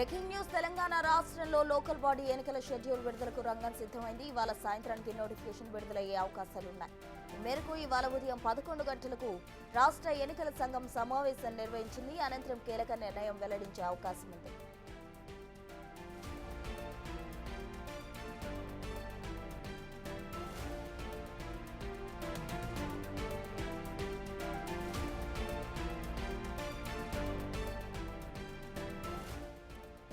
Breaking news Telangana రాష్ట్రంలో local body ఎన్నికల schedule విడుదలకు రంగం సిద్ధమైంది. ఇవాళ సాయంత్రానికి నోటిఫికేషన్ విడుదలయ్యే అవకాశాలున్నాయి. ఈ మేరకు ఇవాళ ఉదయం 11 గంటలకు రాష్ట్ర ఎన్నికల సంఘం సమావేశం నిర్వహించింది. అనంతరం కీలక నిర్ణయం వెల్లడించే అవకాశం ఉంది.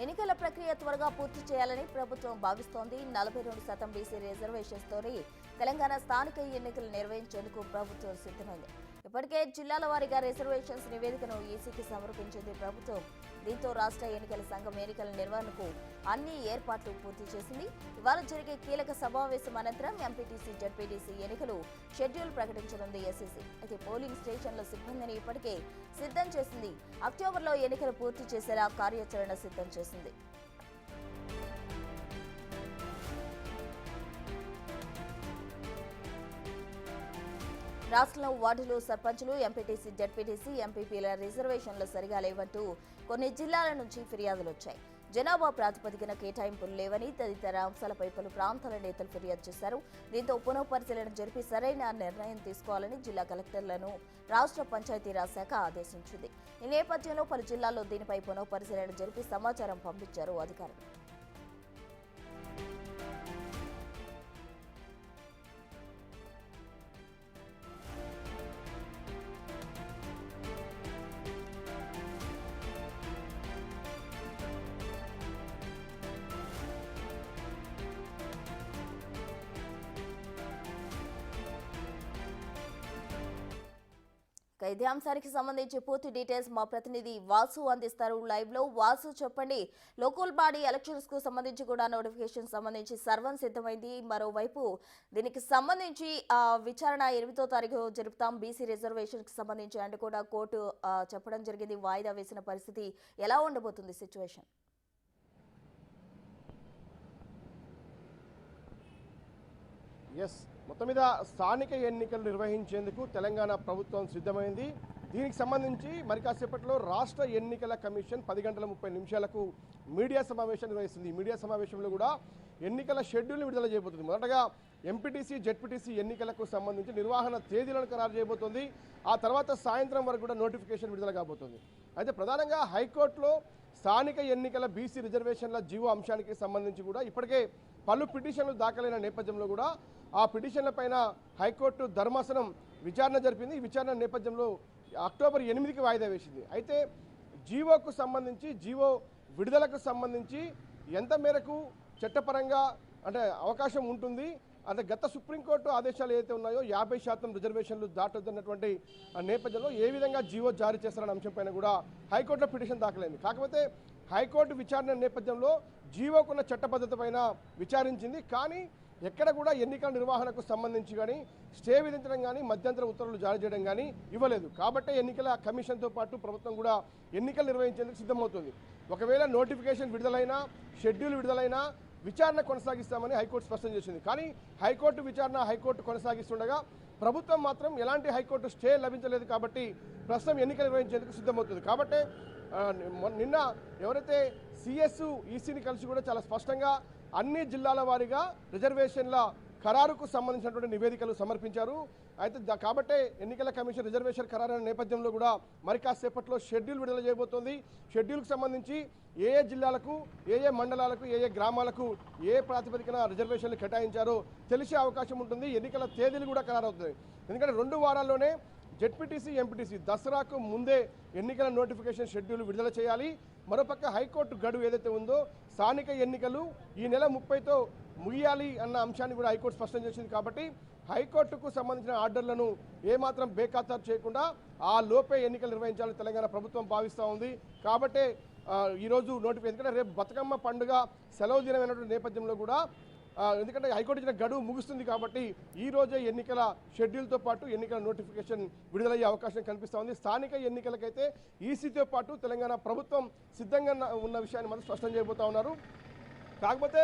ఎన్నికల ప్రక్రియ త్వరగా పూర్తి చేయాలని ప్రభుత్వం భావిస్తోంది. 42% బీసీ రిజర్వేషన్స్తోనే తెలంగాణ స్థానిక ఎన్నికలు నిర్వహించేందుకు ప్రభుత్వం సిద్ధమైంది. ఇప్పటికే జిల్లాల వారీగా రిజర్వేషన్స్ నివేదికను ఈసీకి సమర్పించింది ప్రభుత్వం. దీంతో రాష్ట్ర ఎన్నికల సంఘం ఎన్నికల నిర్వహణకు అన్ని ఏర్పాట్లు పూర్తి చేసింది. ఇవాళ జరిగే కీలక సమావేశం అనంతరం ఎంపీటీసీ, జడ్పీటీసీ ఎన్నికలు షెడ్యూల్ ప్రకటించనుంది ఎస్ఈసీ. అయితే పోలింగ్ స్టేషన్ల సిబ్బందిని ఇప్పటికే సిద్ధం చేసింది. అక్టోబర్లో ఎన్నికలు పూర్తి చేసేలా కార్యాచరణ సిద్ధం చేసింది. రాష్ట్రంలో వార్డులు, సర్పంచులు, ఎంపీటీసీ, జడ్పీటీసీ, ఎంపీపీల రిజర్వేషన్లు సరిగా లేవంటూ కొన్ని జిల్లాల నుంచి ఫిర్యాదులు వచ్చాయి. జనాభా ప్రాతిపదికన కేటాయింపులు లేవని తదితర అంశాలపై పలు ప్రాంతాల నేతలు ఫిర్యాదు చేశారు. దీంతో పునఃపరిశీలన జరిపి సరైన నిర్ణయం తీసుకోవాలని జిల్లా కలెక్టర్లను రాష్ట్ర పంచాయతీరాజ్ శాఖ ఆదేశించింది. ఈ నేపథ్యంలో పలు జిల్లాల్లో దీనిపై పునఃపరిశీలన జరిపి సమాచారం పంపించారు అధికారులు. ఇదే అంశానికి సంబంధించి పూర్తి డీటెయిల్స్ మా ప్రతినిధి వాసు అందిస్తారు లైవ్ లో. వాసు, చెప్పండి, లోకల్ బాడీ ఎలక్షన్స్ కు సంబంధించి కూడా నోటిఫికేషన్ సంబంధించి సర్వం సిద్ధమైంది. మరోవైపు దీనికి సంబంధించి విచారణ 8వ తారీఖు జరుపుతాం. బీసీ రిజర్వేషన్ కి సంబంధించి అంటే కూడా కోర్టు చెప్పడం జరిగింది. వాయిదా వేసిన పరిస్థితి ఎలా ఉండబోతుంది సిచ్యువేషన్? మొత్తం మీద స్థానిక ఎన్నికలు నిర్వహించేందుకు తెలంగాణ ప్రభుత్వం సిద్ధమైంది. దీనికి సంబంధించి మరి కాసేపట్లో రాష్ట్ర ఎన్నికల కమిషన్ 10:30 మీడియా సమావేశం నిర్వహిస్తుంది. మీడియా సమావేశంలో కూడా ఎన్నికల షెడ్యూల్ని విడుదల చేయబోతుంది. మొదటగా ఎంపీటీసీ, జెడ్పీటీసీ ఎన్నికలకు సంబంధించి నిర్వహణ తేదీలను ఖరారు చేయబోతోంది. ఆ తర్వాత సాయంత్రం వరకు కూడా నోటిఫికేషన్ విడుదల కాబోతుంది. అయితే ప్రధానంగా హైకోర్టులో స్థానిక ఎన్నికల బీసీ రిజర్వేషన్ల జీవో అంశానికి సంబంధించి కూడా ఇప్పటికే పలు పిటిషన్లు దాఖలైన నేపథ్యంలో కూడా ఆ పిటిషన్ల పైన హైకోర్టు ధర్మాసనం విచారణ జరిపింది. ఈ విచారణ నేపథ్యంలో అక్టోబర్ 8కి వాయిదా వేసింది. అయితే జీవోకు సంబంధించి, జీవో విడుదలకు సంబంధించి ఎంత మేరకు చట్టపరంగా అంటే అవకాశం ఉంటుంది, అంటే గత సుప్రీంకోర్టు ఆదేశాలు ఏదైతే ఉన్నాయో 50% రిజర్వేషన్లు దాటొద్దన్నటువంటి నేపథ్యంలో ఏ విధంగా జీవో జారీ చేస్తారన్న అంశంపైన కూడా హైకోర్టులో పిటిషన్ దాఖలైంది. కాకపోతే హైకోర్టు విచారణ నేపథ్యంలో జీవోకున్న చట్టబద్ధత పైన విచారించింది. కానీ ఎక్కడ కూడా ఎన్నికల నిర్వహణకు సంబంధించి కానీ స్టే విధించడం కానీ మధ్యంతర ఉత్తర్వులు జారీ చేయడం కానీ ఇవ్వలేదు. కాబట్టి ఎన్నికల కమిషన్తో పాటు ప్రభుత్వం కూడా ఎన్నికలు నిర్వహించేందుకు సిద్ధమవుతుంది. ఒకవేళ నోటిఫికేషన్ విడుదలైనా, షెడ్యూల్ విడుదలైనా విచారణ కొనసాగిస్తామని హైకోర్టు స్పష్టం చేసింది. కానీ హైకోర్టు విచారణ హైకోర్టు కొనసాగిస్తుండగా ప్రభుత్వం మాత్రం ఎలాంటి హైకోర్టు స్టే లభించలేదు. కాబట్టి ప్రస్తుతం ఎన్నికలు నిర్వహించేందుకు సిద్ధమవుతుంది. కాబట్టి నిన్న ఎవరైతే సిఎస్, ఈసీని కలిసి కూడా చాలా స్పష్టంగా అన్ని జిల్లాల వారీగా రిజర్వేషన్ల ఖరారుకు సంబంధించినటువంటి నివేదికలు సమర్పించారు. అయితే కాబట్టే ఎన్నికల కమిషన్ రిజర్వేషన్ ఖరారైన నేపథ్యంలో కూడా మరి కాసేపట్లో షెడ్యూల్ విడుదల చేయబోతోంది. షెడ్యూల్కి సంబంధించి ఏ ఏ జిల్లాలకు, ఏ ఏ మండలాలకు, ఏ ఏ గ్రామాలకు ఏ ప్రాతిపదికన రిజర్వేషన్లు కేటాయించారో తెలిసే అవకాశం ఉంటుంది. ఎన్నికల తేదీలు కూడా ఖరారవుతుంది. ఎందుకంటే 2 వారాల్లోనే జెడ్పీటీసీ, ఎంపీటీసీ దసరాకు ముందే ఎన్నికల నోటిఫికేషన్ షెడ్యూల్ విడుదల చేయాలి. మరోపక్క హైకోర్టు గడువు ఏదైతే ఉందో స్థానిక ఎన్నికలు ఈ నెల 30తో ముగియాలి అన్న అంశాన్ని కూడా హైకోర్టు స్పష్టం చేసింది. కాబట్టి హైకోర్టుకు సంబంధించిన ఆర్డర్లను ఏమాత్రం బేఖాతరు చేయకుండా ఆ లోపే ఎన్నికలు నిర్వహించాలని తెలంగాణ ప్రభుత్వం భావిస్తూ ఉంది. కాబట్టి ఈరోజు నోటిఫికేషన్, ఎందుకంటే రేపు బతుకమ్మ పండుగ సెలవు దినమైనటువంటి నేపథ్యంలో కూడా ఎందుకంటే హైకోర్టు ఇచ్చిన గడువు ముగుస్తుంది. కాబట్టి ఈ రోజే ఎన్నికల షెడ్యూల్తో పాటు ఎన్నికల నోటిఫికేషన్ విడుదలయ్యే అవకాశం కనిపిస్తూ ఉంది. స్థానిక ఎన్నికలకైతే ఈసీతో పాటు తెలంగాణ ప్రభుత్వం సిద్ధంగా ఉన్న విషయాన్ని మనం స్పష్టం చేయబోతా ఉన్నారు. కాకపోతే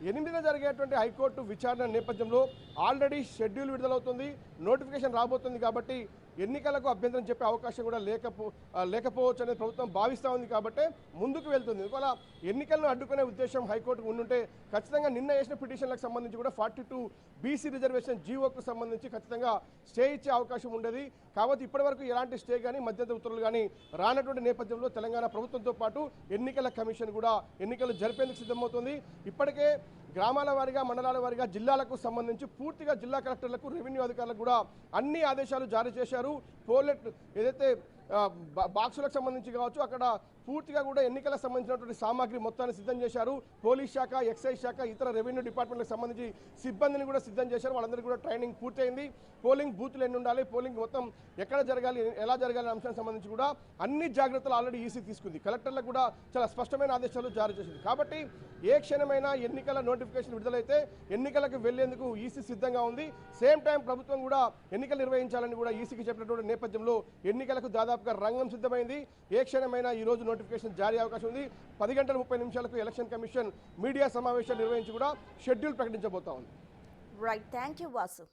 8న జరిగేటువంటి హైకోర్టు విచారణ నేపథ్యంలో ఆల్రెడీ షెడ్యూల్ విడుదలవుతుంది, నోటిఫికేషన్ రాబోతుంది. కాబట్టి ఎన్నికలకు అభ్యంతరం చెప్పే అవకాశం కూడా లేకపోవచ్చు అనేది ప్రభుత్వం భావిస్తూ ఉంది కాబట్టి ముందుకు వెళ్తుంది. ఒకవేళ ఎన్నికలను అడ్డుకునే ఉద్దేశం హైకోర్టుకు ఉండుంటే ఖచ్చితంగా నిన్న వేసిన పిటిషన్లకు సంబంధించి కూడా 42 బీసీ రిజర్వేషన్ జీవోకు సంబంధించి ఖచ్చితంగా స్టే ఇచ్చే అవకాశం ఉండేది. కాబట్టి ఇప్పటివరకు ఎలాంటి స్టే కానీ మధ్యంతర ఉత్తర్వులు కానీ రానటువంటి నేపథ్యంలో తెలంగాణ ప్రభుత్వంతో పాటు ఎన్నికల కమిషన్ కూడా ఎన్నికలు జరిపేందుకు సిద్ధమవుతుంది. ఇప్పటికే గ్రామాల వారీగా, మండలాల వారీగా, జిల్లాలకు సంబంధించి పూర్తిగా జిల్లా కలెక్టర్లకు, రెవెన్యూ అధికారులకు కూడా అన్ని ఆదేశాలు జారీ చేశారు. పోలెట్ ఏదైతే బాక్సులకు సంబంధించి కావచ్చు, అక్కడ పూర్తిగా కూడా ఎన్నికలకు సంబంధించినటువంటి సామాగ్రి మొత్తాన్ని సిద్ధం చేశారు. పోలీస్ శాఖ, ఎక్సైజ్ శాఖ, ఇతర రెవెన్యూ డిపార్ట్మెంట్లకు సంబంధించి సిబ్బందిని కూడా సిద్ధం చేశారు. వాళ్ళందరికీ కూడా ట్రైనింగ్ పూర్తయింది. పోలింగ్ బూత్లు ఎన్ని ఉండాలి, పోలింగ్ మొత్తం ఎక్కడ జరగాలి, ఎలా జరగాలి అంశానికి సంబంధించి కూడా అన్ని జాగ్రత్తలు ఆల్రెడీ ఈసీ తీసుకుంది. కలెక్టర్లకు కూడా చాలా స్పష్టమైన ఆదేశాలు జారీ చేసింది. కాబట్టి ఏ క్షణమైనా ఎన్నికల నోటిఫికేషన్ విడుదలైతే ఎన్నికలకు వెళ్లేందుకు ఈసీ సిద్ధంగా ఉంది. సేమ్ టైం ప్రభుత్వం కూడా ఎన్నికలు నిర్వహించాలని కూడా ఈసీకి చెప్పినటువంటి నేపథ్యంలో ఎన్నికలకు దాదాపుగా రంగం సిద్ధమైంది. ఏ క్షణమైనా ఈ రోజు నోటిఫికేషన్ జారీ అవకాశం ఉంది. 10:30 ఎలక్షన్ కమిషన్ మీడియా సమావేశం నిర్వహించి కూడా షెడ్యూల్ ప్రకటించబోతా ఉంది. Right, thank you Vasu.